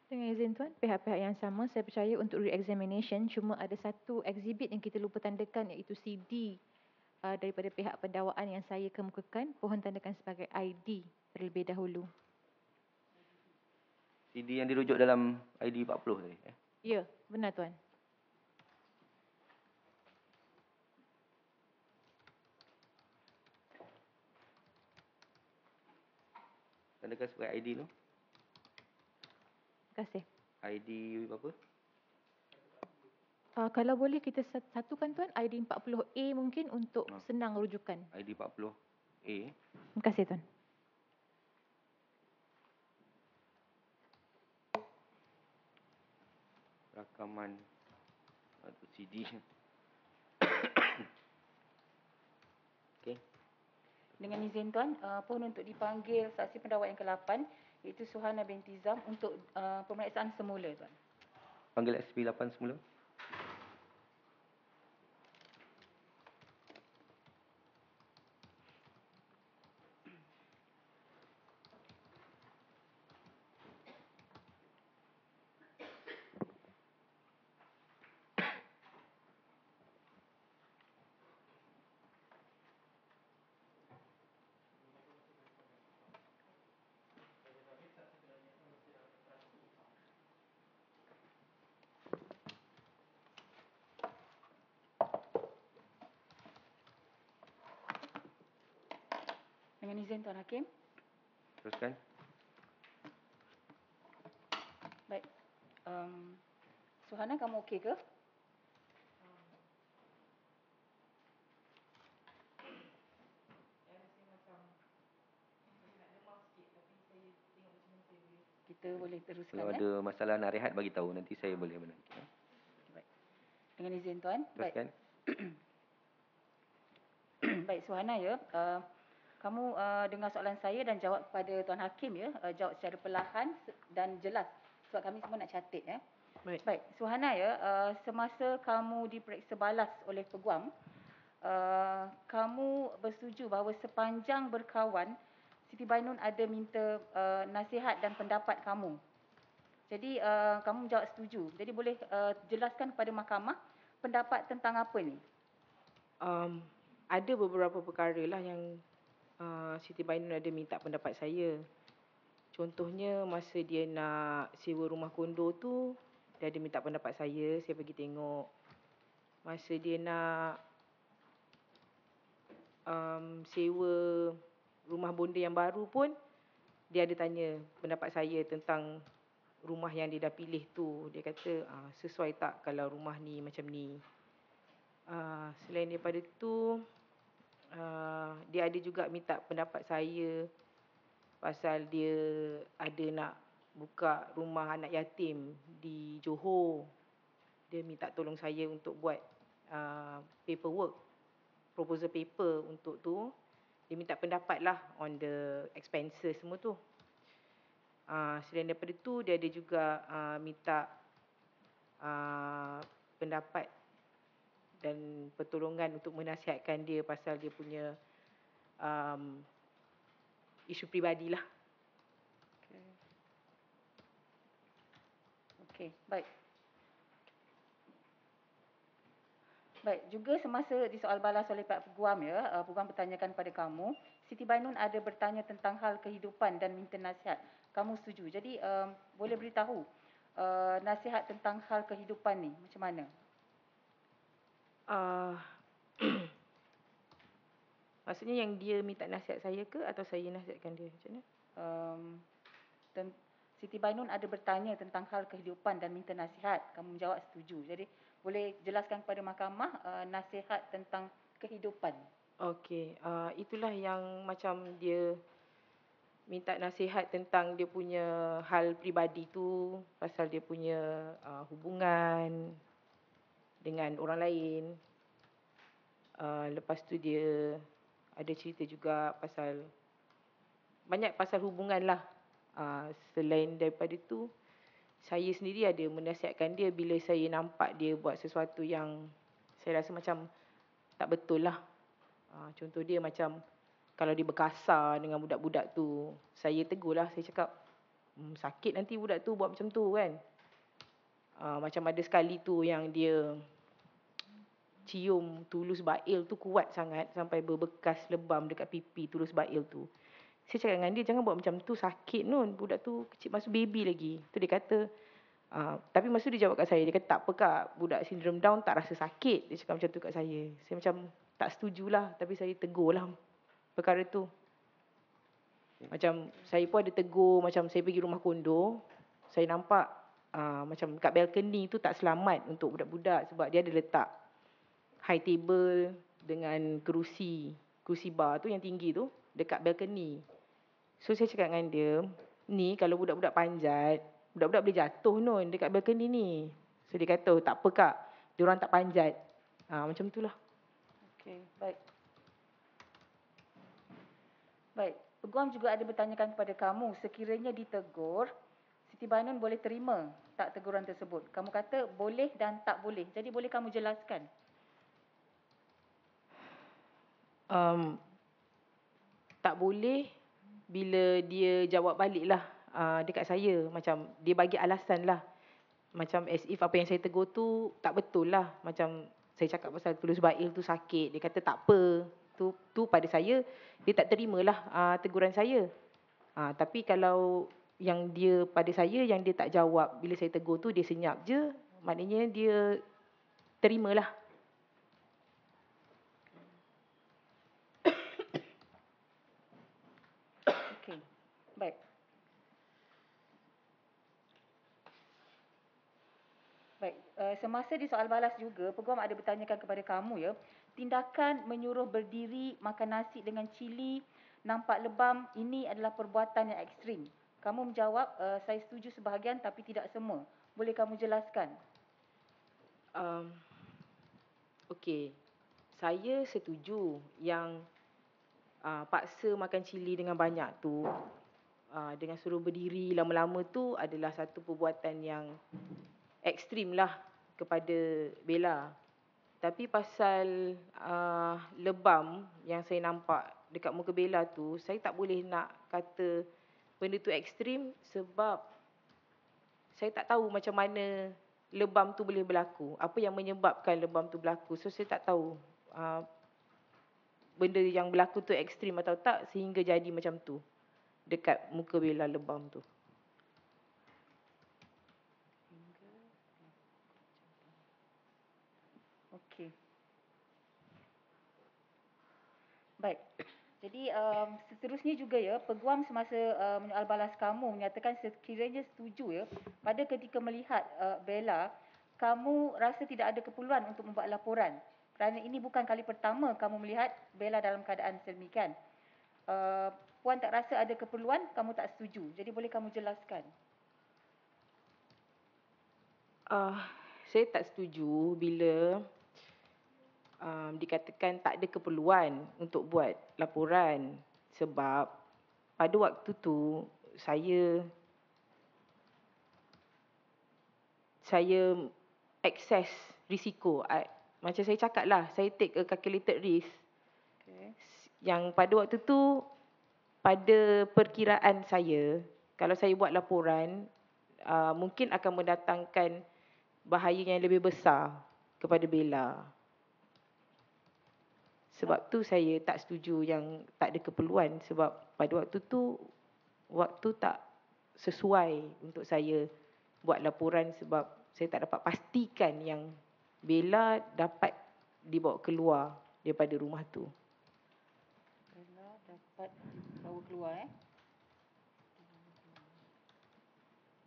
Dengan izin Tuan, pihak-pihak yang sama saya percaya untuk re-examination cuma ada satu exhibit yang kita lupa tandakan iaitu CD daripada pihak pendakwaan yang saya kemukakan, mohon tandakan sebagai ID terlebih dahulu. CD yang dirujuk dalam ID 40 tadi. Ya, benar Tuan. Tandakan sebagai ID tu. Terima kasih. ID berapa? Kalau boleh kita satukan Tuan, ID 40A mungkin untuk senang rujukan. ID 40A. Terima kasih Tuan. Rakaman atau CD. Okey. Dengan izin Tuan, pohon untuk dipanggil saksi pendakwa yang ke-8 iaitu Suhana binti Zam untuk pemeriksaan semula Tuan. Panggil SP 8 semula. Dengan izin Tuan Hakim. Teruskan. Baik. Suhana, kamu okey ke? Kita boleh teruskan. Kalau ada masalah nak rehat bagi tahu, nanti saya boleh menanti. Baik. Dengan izin Tuan. Teruskan. Baik Suhana ya. Kamu dengar soalan saya dan jawab kepada Tuan Hakim ya. Jawab secara perlahan dan jelas sebab kami semua nak catat ya. Baik, Suhana ya, semasa kamu diperiksa balas oleh peguam, kamu bersetuju bahawa sepanjang berkawan, Siti Bainun ada minta nasihat dan pendapat kamu. Jadi kamu jawab setuju. Jadi boleh jelaskan kepada mahkamah pendapat tentang apa ni? Ada beberapa perkara lah yang Siti Bainun ada minta pendapat saya. Contohnya masa dia nak sewa rumah kondo tu, dia ada minta pendapat saya pergi tengok. Masa dia nak sewa rumah bonda yang baru pun, dia ada tanya pendapat saya tentang rumah yang dia dah pilih tu. Dia kata, sesuai tak kalau rumah ni macam ni. Selain daripada tu, dia ada juga minta pendapat saya pasal dia ada nak buka rumah anak yatim di Johor. Dia minta tolong saya untuk buat paperwork, proposal paper untuk tu. Dia minta pendapat lah on the expenses semua tu. Selain daripada tu, dia ada juga minta pendapat dan pertolongan untuk menasihatkan dia pasal dia punya isu peribadi lah. Okey, baik. Baik, juga semasa di soal balas oleh Pak Peguam ya, Peguam bertanyakan pada kamu, Siti Bainun ada bertanya tentang hal kehidupan dan minta nasihat. Kamu setuju. Jadi boleh beritahu nasihat tentang hal kehidupan ni macam mana? Maksudnya yang dia minta nasihat saya ke atau saya nasihatkan dia? Macam mana? Siti Bainun ada bertanya tentang hal kehidupan dan minta nasihat. Kamu menjawab setuju. Jadi boleh jelaskan kepada mahkamah nasihat tentang kehidupan. Okey, itulah yang macam dia minta nasihat tentang dia punya hal peribadi tu, pasal dia punya hubungan dengan orang lain. Lepas tu dia ada cerita juga pasal banyak pasal hubungan lah. Selain daripada tu, saya sendiri ada menasihatkan dia bila saya nampak dia buat sesuatu yang saya rasa macam tak betul lah. Contoh dia macam kalau dia berkasar dengan budak-budak tu, saya tegur lah, saya cakap sakit nanti budak tu buat macam tu kan. Macam ada sekali tu yang dia cium tulus bail tu kuat sangat sampai berbekas lebam dekat pipi tulus bail tu. Saya cakap dengan dia, jangan buat macam tu, sakit Nun. Budak tu kecil, masa baby lagi. Tu dia kata, tapi masa tu dia jawab kat saya, dia kata tak apa kak, budak sindrom Down tak rasa sakit. Dia cakap macam tu kat saya. Saya macam tak setujulah, tapi saya tegur lah perkara tu. Macam saya pun ada tegur, macam saya pergi rumah kondo, saya nampak macam kat balcony tu tak selamat untuk budak-budak sebab dia ada letak high table dengan kerusi bar tu yang tinggi tu dekat balcony. So saya cakap dengan dia, ni kalau budak-budak panjat, budak-budak boleh jatuh Nun dekat balcony ni. So dia kata, tak apa kak, diorang tak panjat. Macam tu lah. Okey, baik. Baik, peguam juga ada bertanyakan kepada kamu, sekiranya ditegur, Siti Bainun boleh terima tak teguran tersebut? Kamu kata boleh dan tak boleh. Jadi boleh kamu jelaskan? Tak boleh bila dia jawab balik lah dekat saya. Macam dia bagi alasan lah. Macam as if apa yang saya tegur tu tak betul lah. Macam saya cakap pasal tulus bail tu sakit. Dia kata tak apa. Tu pada saya, dia tak terimalah teguran saya. Tapi kalau yang dia pada saya, yang dia tak jawab bila saya tegur tu, dia senyap je. Maknanya dia terimalah. Okey, baik. Baik, semasa di soal balas juga, peguam ada bertanyakan kepada kamu ya, tindakan menyuruh berdiri makan nasi dengan cili, nampak lebam, ini adalah perbuatan yang ekstrim. Kamu menjawab, saya setuju sebahagian tapi tidak semua. Boleh kamu jelaskan? Okey, saya setuju yang paksa makan cili dengan banyak tu, dengan suruh berdiri lama-lama tu adalah satu perbuatan yang ekstrim lah kepada Bella. Tapi pasal lebam yang saya nampak dekat muka Bella tu, saya tak boleh nak kata benda tu ekstrim sebab saya tak tahu macam mana lebam tu boleh berlaku. Apa yang menyebabkan lebam tu berlaku. So saya tak tahu benda yang berlaku tu ekstrim atau tak sehingga jadi macam tu dekat muka Bella lebam tu. Okey. Baik. Jadi seterusnya juga ya, peguam semasa menyoal balas kamu menyatakan sekiranya setuju ya, pada ketika melihat Bella, kamu rasa tidak ada keperluan untuk membuat laporan. Kerana ini bukan kali pertama kamu melihat Bella dalam keadaan sedemikian. Puan tak rasa ada keperluan, kamu tak setuju. Jadi boleh kamu jelaskan? Saya tak setuju bila dikatakan tak ada keperluan untuk buat laporan sebab pada waktu tu saya access risiko. Macam saya cakap lah, saya take a calculated risk. Okay. Yang pada waktu tu, pada perkiraan saya, kalau saya buat laporan, mungkin akan mendatangkan bahaya yang lebih besar kepada Bella. Sebab tu saya tak setuju yang tak ada keperluan. Sebab pada waktu tu, waktu tak sesuai untuk saya buat laporan sebab saya tak dapat pastikan yang Bella dapat dibawa keluar daripada rumah tu. Bella dapat dibawa keluar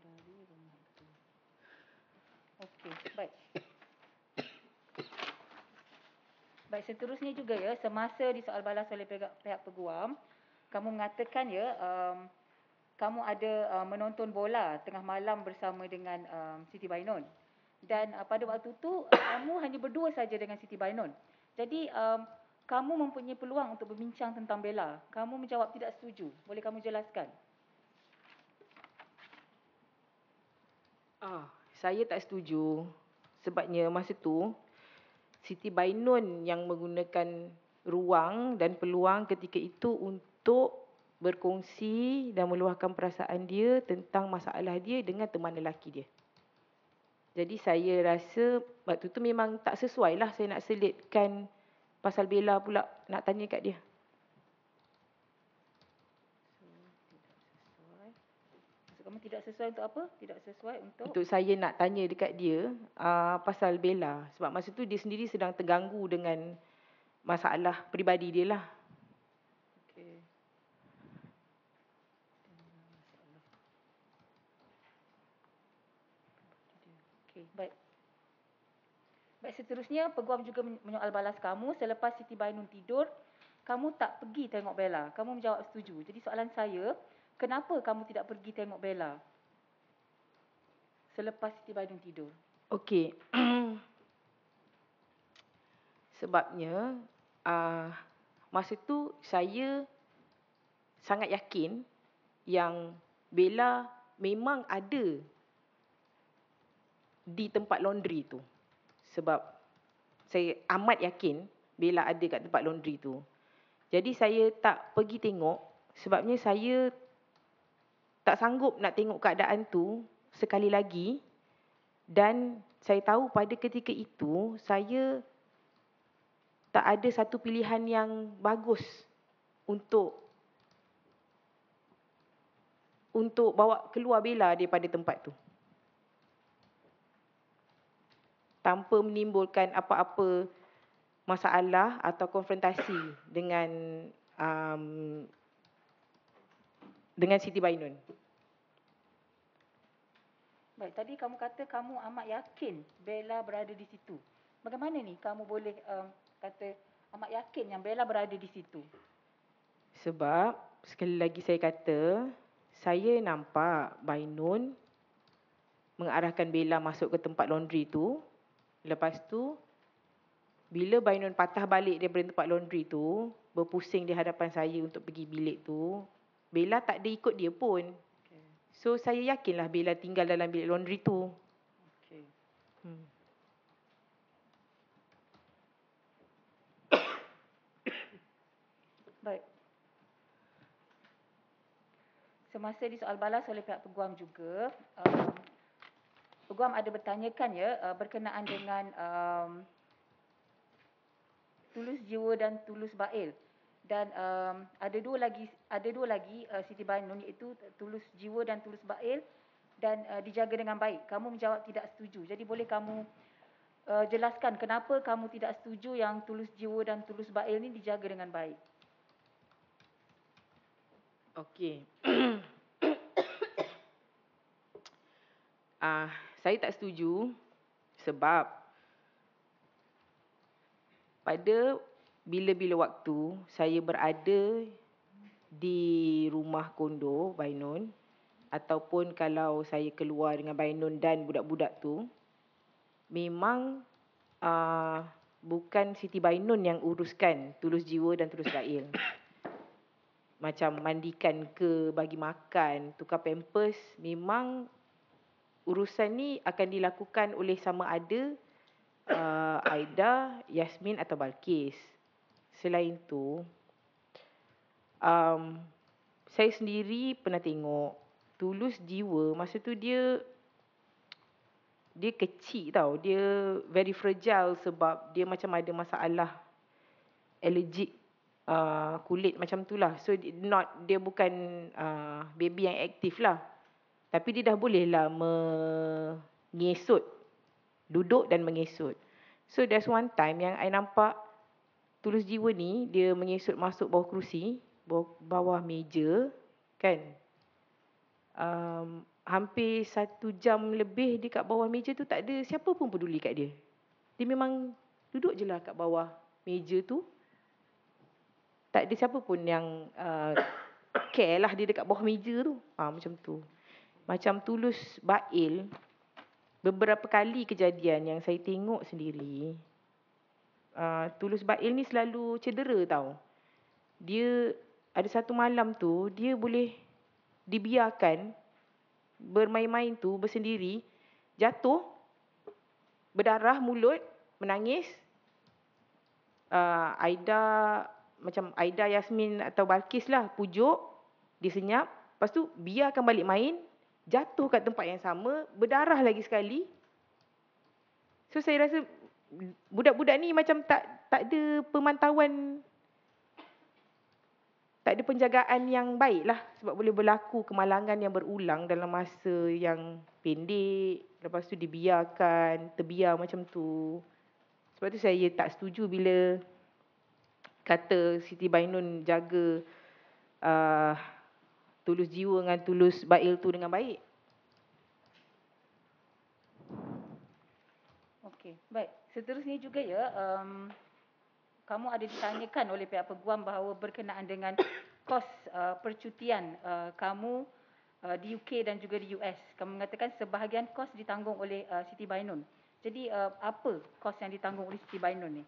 dari rumah itu. Okey, baik. Baik, seterusnya juga ya, semasa di soal balas oleh pihak peguam, kamu mengatakan ya, kamu ada menonton bola tengah malam bersama dengan Siti Bainun. Dan pada waktu tu, kamu hanya berdua saja dengan Siti Bainun. Jadi, kamu mempunyai peluang untuk berbincang tentang Bella. Kamu menjawab tidak setuju. Boleh kamu jelaskan? Saya tak setuju. Sebabnya masa tu, Siti Bainun yang menggunakan ruang dan peluang ketika itu untuk berkongsi dan meluahkan perasaan dia tentang masalah dia dengan teman lelaki dia. Jadi saya rasa waktu tu memang tak sesuai lah saya nak selitkan pasal Bella pula nak tanya kat dia. Maksud kamu tidak sesuai untuk apa? Tidak sesuai untuk? Untuk saya nak tanya dekat dia pasal Bella. Sebab masa tu dia sendiri sedang terganggu dengan masalah peribadi dia lah. Okey. Okey, baik. Baik, seterusnya peguam juga menyoal balas kamu. Selepas Siti Bainun tidur, kamu tak pergi tengok Bella. Kamu menjawab setuju. Jadi soalan saya, kenapa kamu tidak pergi tengok Bella selepas Siti Bainun tidur? Okey. Sebabnya masa tu saya sangat yakin yang Bella memang ada di tempat laundry tu. Sebab saya amat yakin Bella ada kat tempat laundry tu. Jadi saya tak pergi tengok sebabnya saya tak sanggup nak tengok keadaan tu sekali lagi. Dan saya tahu pada ketika itu saya tak ada satu pilihan yang bagus untuk bawa keluar Bella daripada tempat tu, tanpa menimbulkan apa-apa masalah atau konfrontasi dengan Siti Bainun. Baik, tadi kamu kata kamu amat yakin Bella berada di situ. Bagaimana ni kamu boleh kata amat yakin yang Bella berada di situ? Sebab sekali lagi saya kata, saya nampak Bainun mengarahkan Bella masuk ke tempat laundry tu. Lepas tu, bila Bainun patah balik daripada tempat laundry tu, berpusing di hadapan saya untuk pergi bilik tu, Bella tak ada ikut dia pun. Okey. So, saya yakinlah Bella tinggal dalam bilik laundry tu. Okey. Baik. Semasa disoal balas oleh pihak peguam juga, peguam ada bertanyakan berkenaan dengan tulus jiwa dan tulus bail. Dan ada dua lagi Siti Bainun, iaitu tulus jiwa dan tulus bail dan dijaga dengan baik. Kamu menjawab tidak setuju. Jadi boleh kamu jelaskan kenapa kamu tidak setuju yang tulus jiwa dan tulus bail ni dijaga dengan baik? Okey. Saya tak setuju sebab pada bila-bila waktu saya berada di rumah kondo Bainun ataupun kalau saya keluar dengan Bainun dan budak-budak tu, memang bukan Siti Bainun yang uruskan tulus jiwa dan tulus bail. Macam mandikan ke, bagi makan, tukar pampers, memang urusan ni akan dilakukan oleh sama ada Aida, Yasmin atau Balkis. Selain tu, saya sendiri pernah tengok tulus jiwa masa tu dia kecil tau. Dia very fragile sebab dia macam ada masalah allergic kulit macam tu lah. So dia bukan baby yang aktif lah. Tapi dia dah boleh lah mengesut. Duduk dan mengesut. So there's one time yang I nampak tulus jiwa ni dia mengesut masuk bawah kerusi, bawah meja kan. Hampir 1 jam lebih dekat bawah meja tu tak ada siapa pun peduli kat dia. Dia memang duduk je lah kat bawah meja tu. Tak ada siapa pun yang care lah dia dekat bawah meja tu. Macam tu. Macam tulus bail, beberapa kali kejadian yang saya tengok sendiri, tulus bail ni selalu cedera tau. Dia ada satu malam tu, dia boleh dibiarkan bermain-main tu bersendiri, jatuh, berdarah mulut, menangis. Aida, Yasmin atau Balkis lah pujuk, dia senyap, lepas tu biarkan balik main, jatuh kat tempat yang sama, berdarah lagi sekali. So saya rasa budak-budak ni macam tak ada pemantauan, tak ada penjagaan yang baik lah, sebab boleh berlaku kemalangan yang berulang dalam masa yang pendek, lepas tu dibiarkan, terbiar macam tu. Sebab tu saya tak setuju bila kata Siti Bainun jaga tulus jiwa dengan tulus bail tu dengan baik. Okey, baik. Seterusnya juga ya, kamu ada ditanyakan oleh pihak peguam bahawa berkenaan dengan kos percutian kamu di UK dan juga di US. Kamu mengatakan sebahagian kos ditanggung oleh Siti Bainun. Jadi apa kos yang ditanggung oleh Siti Bainun ni?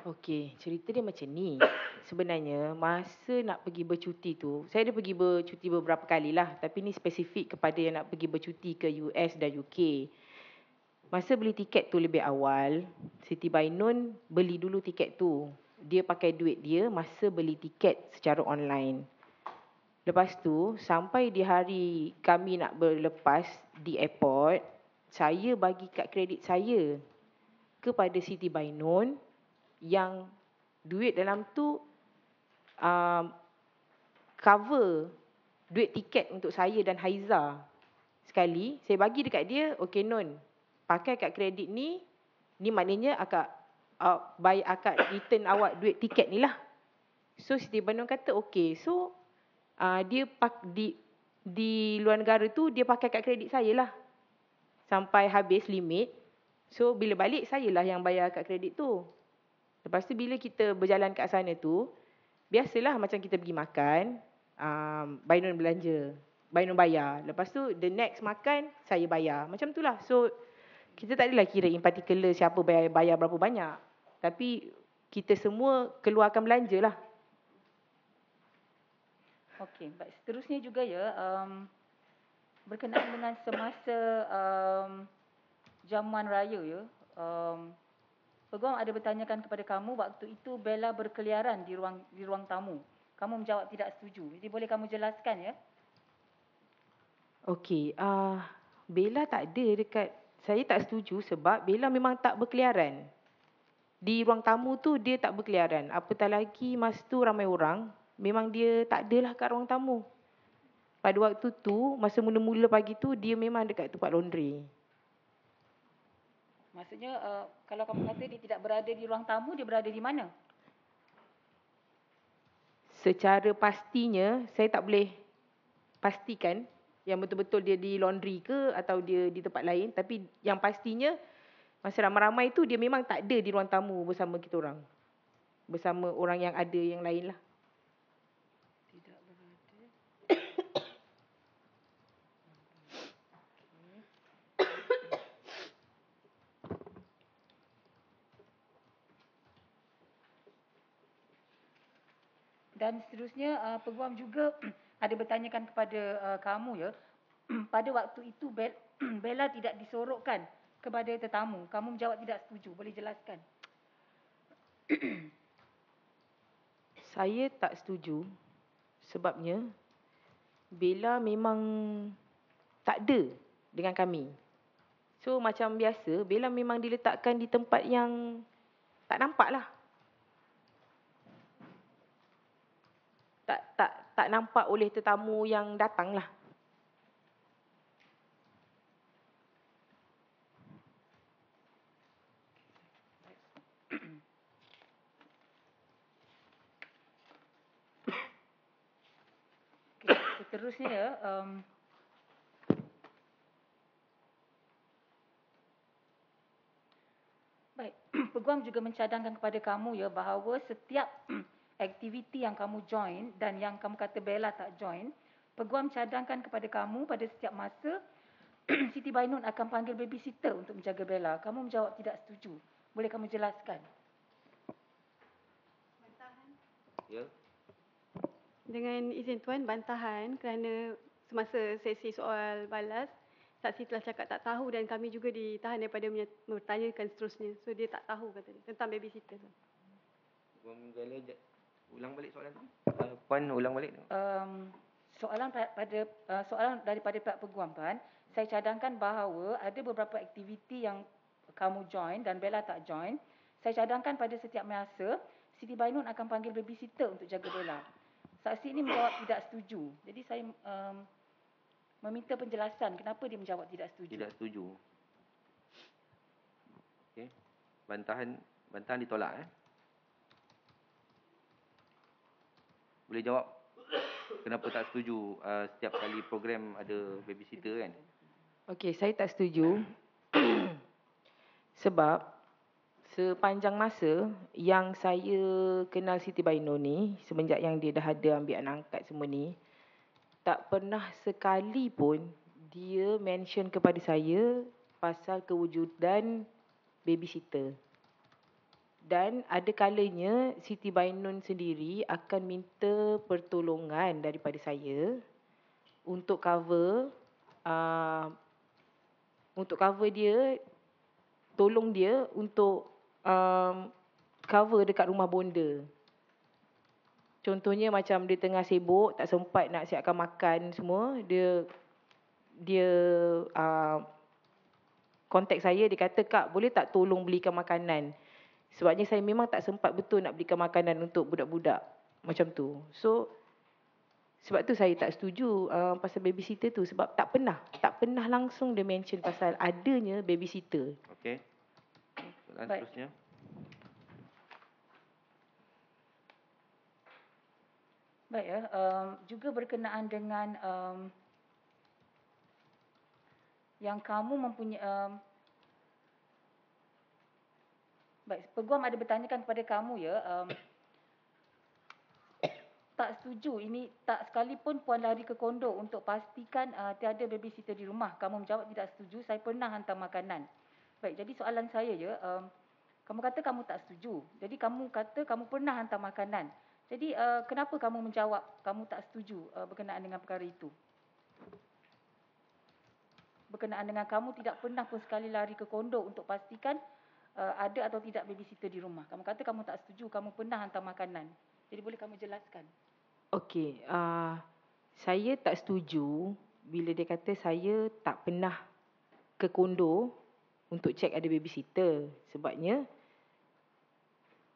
Okey, cerita dia macam ni. Sebenarnya masa nak pergi bercuti tu, saya ada pergi bercuti beberapa kali lah, tapi ni spesifik kepada yang nak pergi bercuti ke US dan UK. Masa beli tiket tu lebih awal, Siti Bainun beli dulu tiket tu. Dia pakai duit dia masa beli tiket secara online. Lepas tu, sampai di hari kami nak berlepas di airport, saya bagi kad kredit saya kepada Siti Bainun yang duit dalam tu cover duit tiket untuk saya dan Haiza. Sekali, saya bagi dekat dia, okey Nun, pakai kad kredit ni maknanya akak return awak duit tiket ni lah. So Siti Bainun kata okey. So dia di luar negara tu dia pakai kad kredit saya lah sampai habis limit. So bila balik sayalah yang bayar kad kredit tu. Lepas tu bila kita berjalan kat sana tu, biasalah macam kita pergi makan, Bainun belanja, Bainun bayar. Lepas tu the next makan saya bayar. Macam tu lah. So kita tak adalah kira in particular siapa bayar berapa banyak. Tapi kita semua keluarkan belanja lah. Okey, baik. Seterusnya juga ya, berkenaan dengan semasa jamuan raya ya, peguam ada bertanyakan kepada kamu waktu itu Bella berkeliaran di ruang tamu. Kamu menjawab tidak setuju. Jadi boleh kamu jelaskan ya? Okey, Bella tak ada dekat, saya tak setuju sebab Bella memang tak berkeliaran. Di ruang tamu tu dia tak berkeliaran. Apatah lagi masa tu ramai orang, memang dia tak adalah kat ruang tamu. Pada waktu tu, masa mula-mula pagi tu, dia memang dekat tempat laundry. Maksudnya kalau kamu kata dia tidak berada di ruang tamu, dia berada di mana? Secara pastinya, saya tak boleh pastikan yang betul-betul dia di laundry ke atau dia di tempat lain. Tapi yang pastinya, masa ramai-ramai tu dia memang tak ada di ruang tamu bersama kita orang. Bersama orang yang ada yang lain lah. Tidak berada. Dan seterusnya peguam juga ada bertanyakan kepada kamu ya, pada waktu itu Bella tidak disorokkan kepada tetamu. Kamu menjawab tidak setuju. Boleh jelaskan? Saya tak setuju sebabnya Bella memang tak ada dengan kami. So macam biasa, Bella memang diletakkan di tempat yang tak nampak lah. Tak nampak oleh tetamu yang datang lah. Okay, seterusnya ya, baik, peguam juga mencadangkan kepada kamu ya bahawa setiap aktiviti yang kamu join dan yang kamu kata Bella tak join, peguam cadangkan kepada kamu pada setiap masa Siti Bainun akan panggil babysitter untuk menjaga Bella. Kamu menjawab tidak setuju. Boleh kamu jelaskan? Ya. Dengan izin Tuan, bantahan kerana semasa sesi soal balas, saksi telah cakap tak tahu dan kami juga ditahan daripada bertanyakan seterusnya. So dia tak tahu kata dia, tentang babysitter. Peguam Bella Ulang balik soalan tu. Puan ulang balik. Soalan daripada pihak peguam, Puan, saya cadangkan bahawa ada beberapa aktiviti yang kamu join dan Bella tak join. Saya cadangkan pada setiap masa Siti Bainun akan panggil babysitter untuk jaga Bella. Saksi ini menjawab tidak setuju. Jadi saya meminta penjelasan kenapa dia menjawab tidak setuju. Tidak setuju. Okey. Bantahan ditolak. Boleh jawab kenapa tak setuju setiap kali program ada babysitter kan? Okey, saya tak setuju. Sebab sepanjang masa yang saya kenal Siti Bainun ni, semenjak yang dia dah ada ambil anak angkat semua ni, tak pernah sekali pun dia mention kepada saya pasal kewujudan babysitter. Dan ada kalanya Siti Bainun sendiri akan minta pertolongan daripada saya untuk cover dia, tolong dia untuk cover dekat rumah bonda. Contohnya macam dia tengah sibuk, tak sempat nak siapkan makan semua, dia kontak saya, dia kata, "Kak, boleh tak tolong belikan makanan?" Sebabnya saya memang tak sempat betul nak belikan makanan untuk budak-budak. Macam tu. So, sebab tu saya tak setuju pasal babysitter tu. Sebab tak pernah langsung dia mention pasal adanya babysitter. Okey. Soalan Baik. seterusnya. Baik ya, juga berkenaan dengan yang kamu mempunyai baik, peguam ada bertanyakan kepada kamu ya, tak setuju ini tak sekalipun puan lari ke kondo untuk pastikan tiada babysitter di rumah. Kamu menjawab tidak setuju, saya pernah hantar makanan. Baik, jadi soalan saya ya, kamu kata kamu tak setuju. Jadi kamu kata kamu pernah hantar makanan. Jadi kenapa kamu menjawab kamu tak setuju berkenaan dengan perkara itu? Berkenaan dengan kamu tidak pernah pun sekali lari ke kondo untuk pastikan ada atau tidak babysitter di rumah. Kamu kata kamu tak setuju, kamu pernah hantar makanan. Jadi boleh kamu jelaskan? Okey, saya tak setuju bila dia kata saya tak pernah ke kondo untuk cek ada babysitter. Sebabnya,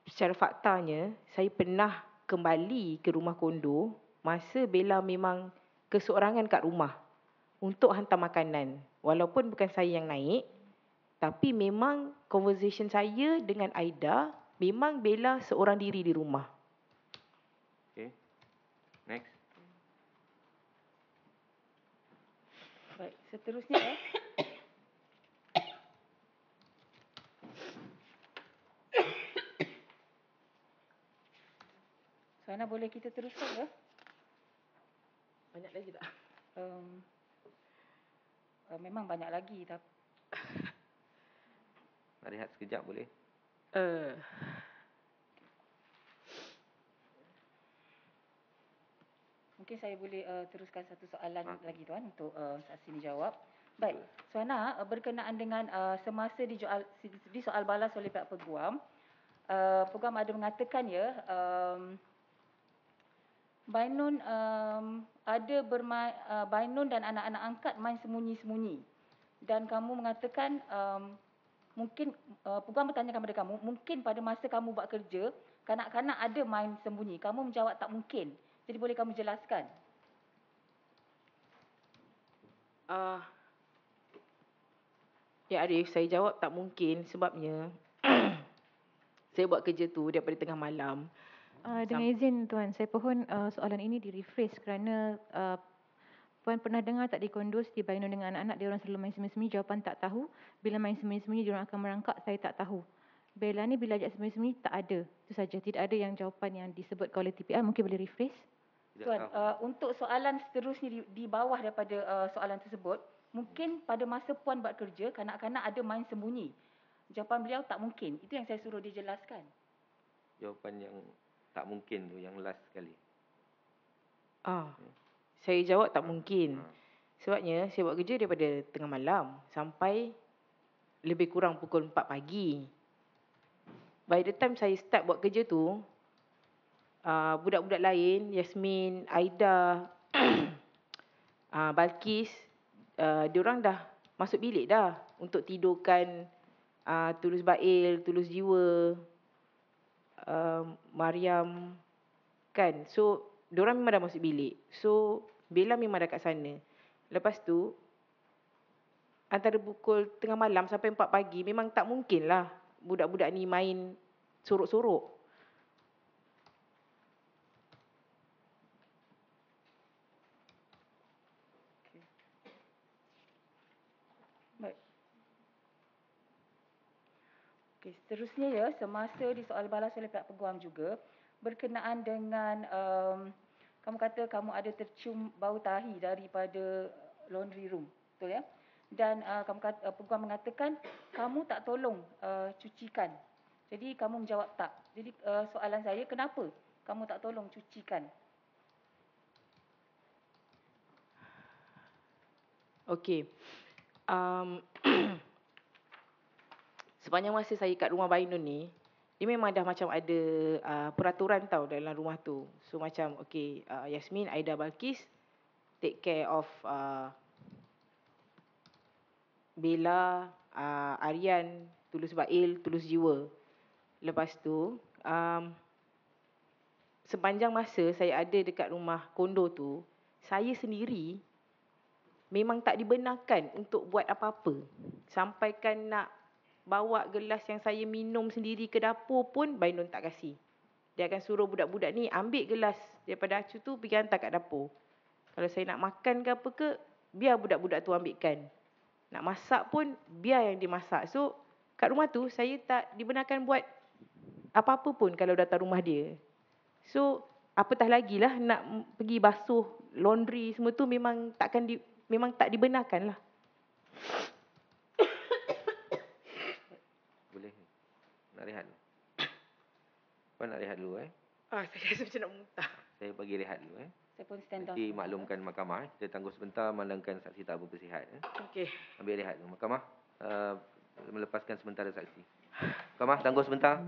secara faktanya, saya pernah kembali ke rumah kondo masa Bella memang keseorangan kat rumah untuk hantar makanan. Walaupun bukan saya yang naik, tapi memang conversation saya dengan Aida, memang Bella seorang diri di rumah. Okey. Next. Baik, seterusnya ya. Suhana, boleh kita teruskan ya? Banyak lagi tak? Memang banyak lagi tapi Nak rehat sekejap boleh? mungkin saya boleh teruskan satu soalan lagi tuan untuk saksi menjawab. Baik, Suhana, berkenaan dengan semasa di soal balas oleh pihak peguam, peguam ada mengatakan ya, Bainun Bainun dan anak-anak angkat main sembunyi-sembunyi. Dan kamu mengatakan mungkin peguam bertanyakan kepada kamu, mungkin pada masa kamu buat kerja, kanak-kanak ada main sembunyi. Kamu menjawab tak mungkin. Jadi boleh kamu jelaskan? Ya Arif, saya jawab tak mungkin sebabnya saya buat kerja tu daripada tengah malam. Dengan izin Tuan, saya pohon soalan ini di-rephrase kerana Puan pernah dengar tak di kondo Siti Bainun dengan anak-anak dia orang selalu main sembunyi-sembunyi? Jawapan tak tahu. Bila main sembunyi-sembunyi, dia orang akan merangkak, saya tak tahu. Bella ni bila ajak sembunyi-sembunyi, tak ada. Itu saja. Tidak ada yang jawapan yang disebutkan oleh TPR. Mungkin boleh rephrase? Tuan, untuk soalan seterusnya di bawah daripada soalan tersebut, mungkin pada masa puan buat kerja, kanak-kanak ada main sembunyi. Jawapan beliau tak mungkin. Itu yang saya suruh dia jelaskan. Jawapan yang tak mungkin tu, yang last sekali. Saya jawab tak mungkin. Sebabnya saya buat kerja daripada tengah malam sampai lebih kurang pukul 4 pagi. By the time saya start buat kerja tu, budak-budak lain, Yasmin, Aida, Balkis, diorang dah masuk bilik dah untuk tidurkan Tulus Bail, Tulus Jiwa, Mariam, kan. So diorang memang dah masuk bilik. So Bella memang dah kat sana. Lepas tu antara pukul tengah malam sampai 4 pagi memang tak mungkin lah budak-budak ni main sorok-sorok. Baik. Okey, seterusnya ya, semasa disoal balas oleh pihak peguam juga berkenaan dengan kamu kata kamu ada tercium bau tahi daripada laundry room, betul ya? Dan peguam mengatakan kamu tak tolong cucikan. Jadi kamu menjawab tak. Jadi soalan saya, kenapa kamu tak tolong cucikan? Okey. Sepanjang masa saya kat rumah Bainun ni, dia memang dah macam ada peraturan tau dalam rumah tu. So macam okey, Yasmin, Aida, Balkis take care of Bella, Aryan, Tulus Bail, Tulus Jiwa. Lepas tu sepanjang masa saya ada dekat rumah kondo tu, saya sendiri memang tak dibenarkan untuk buat apa-apa. Sampaikan nak bawa gelas yang saya minum sendiri ke dapur pun Bainun tak kasih. Dia akan suruh budak-budak ni ambil gelas daripada acu tu pergi hantar kat dapur. Kalau saya nak makan ke apa ke, biar budak-budak tu ambilkan. Nak masak pun biar yang dimasak. So kat rumah tu saya tak dibenarkan buat apa-apa pun kalau datang rumah dia. So apatah lagi lah nak pergi basuh laundry semua tu memang memang tak dibenarkan lah. Boleh. Nak rehat. Puan nak rehat dulu Saya rasa macam nak muntah. Saya bagi rehat dulu Saya pun stand down. Nanti maklumkan mahkamah. Kita tangguh sebentar mandangkan saksi tak bersihat Okey. Ambil rehat dulu. Mahkamah melepaskan sementara saksi. Mahkamah tangguh sebentar.